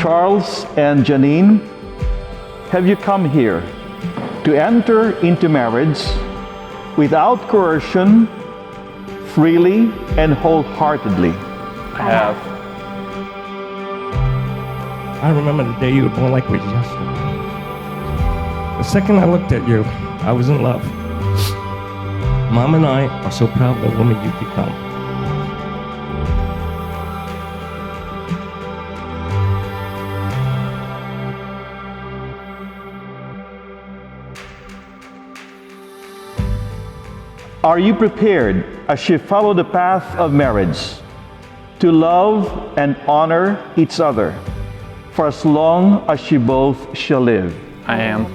Charles and Janine, have you come here to enter into marriage without coercion, freely and wholeheartedly? I have. I remember the day you were born like it was yesterday. The second I looked at you, I was in love. Mom and I are so proud of the woman you've become. Are you prepared, as you follow the path of marriage, to love and honor each other for as long as you both shall live? I am.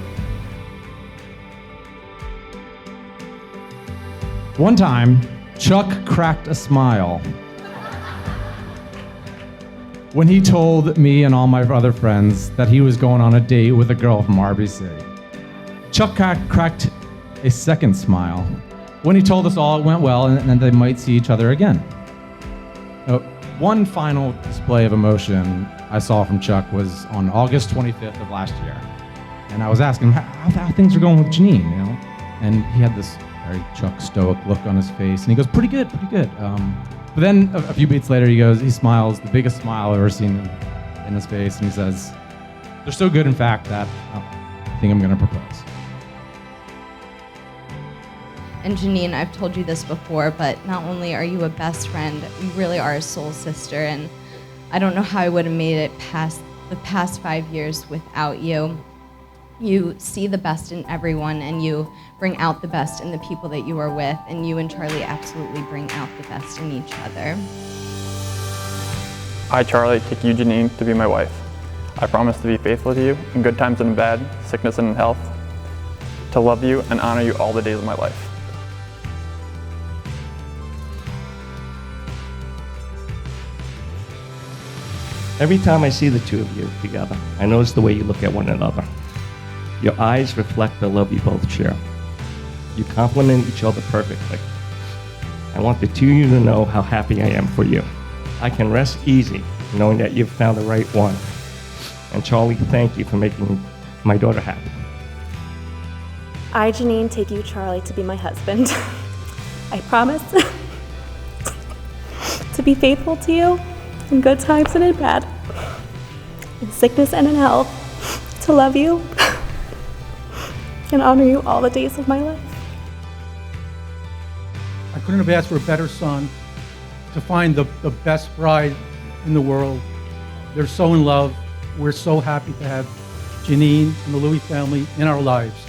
One time, Chuck cracked a smile when he told me and all my other friends that he was going on a date with a girl from RBC. Chuck cracked a second smile when he told us all it went well and they might see each other again. One final display of emotion I saw from Chuck was on August 25th of last year. And I was asking him how things are going with Janine, you know? And he had this very Chuck stoic look on his face, and he goes, pretty good. But then a few beats later, he smiles, the biggest smile I've ever seen in his face, and he says, they're so good, in fact, that I think I'm gonna propose. And Janine, I've told you this before, but not only are you a best friend, you really are a soul sister, and I don't know how I would have made it past the past 5 years without you. You see the best in everyone, and you bring out the best in the people that you are with, and you and Charlie absolutely bring out the best in each other. I, Charlie, take you, Janine, to be my wife. I promise to be faithful to you in good times and bad, sickness and in health, to love you and honor you all the days of my life. Every time I see the two of you together, I notice the way you look at one another. Your eyes reflect the love you both share. You complement each other perfectly. I want the two of you to know how happy I am for you. I can rest easy knowing that you've found the right one. And Charlie, thank you for making my daughter happy. I, Janine, take you, Charlie, to be my husband. I promise to be faithful to you in good times and in bad, in sickness and in health, to love you and honor you all the days of my life. I couldn't have asked for a better son, to find the best bride in the world. They're so in love. We're so happy to have Janine and the Louis family in our lives.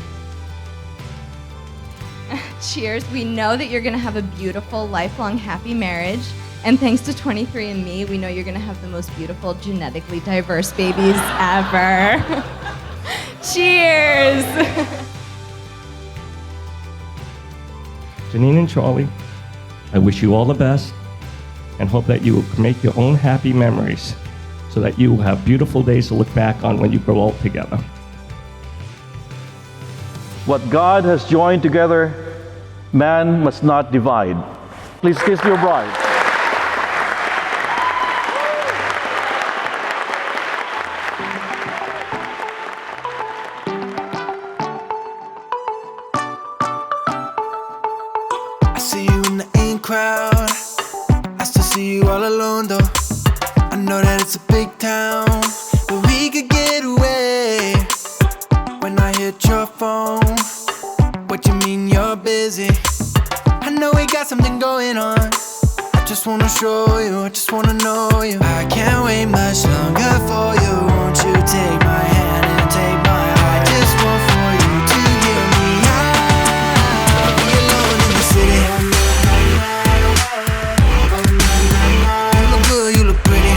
Cheers. We know that you're gonna have a beautiful, lifelong, happy marriage. And thanks to 23andMe, we know you're gonna have the most beautiful, genetically diverse babies ever. Cheers! Janine and Charlie, I wish you all the best and hope that you will make your own happy memories so that you will have beautiful days to look back on when you grow old together. What God has joined together, man must not divide. Please kiss your bride. I see you in the in crowd. I still see you all alone though. I know that it's a big town, but we could get away. When I hit your phone, what you mean you're busy? I know we got something going on. I just wanna show you, I just wanna know you. I can't wait much longer for you. Won't you take my hand and take my heart? I just want for you to hear me out. Be alone in the city. You look good, you look pretty.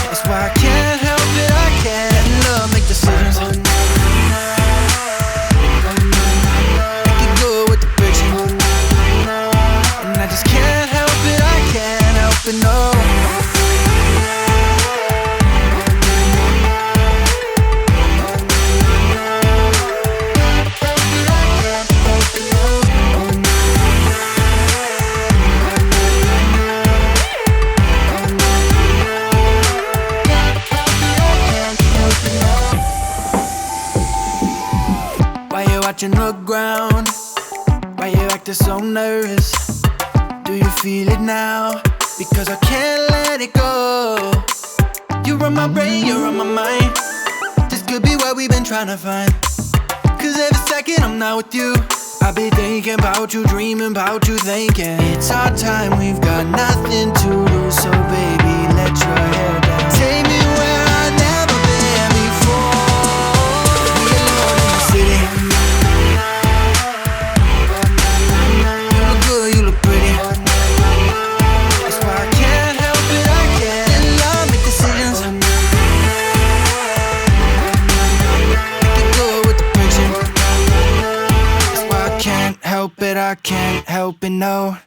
That's why I can't help it, I can't love make decisions. Make it good with the friction. And I just can't help it, I can't help it, no. it now, because I can't let it go. You're on my brain, you're on my mind. This could be what we've been trying to find. Cause every second I'm not with you, I be thinking about you, dreaming about you, thinking it's our time, we've got nothing to lose. So baby, let your hair down. Take me where I've never been before. We alone in the city. You look good, you look pretty. That's why I can't help it, I can't. In love, make decisions. Make it good with the picture. That's why I can't help it, I can't help it, no.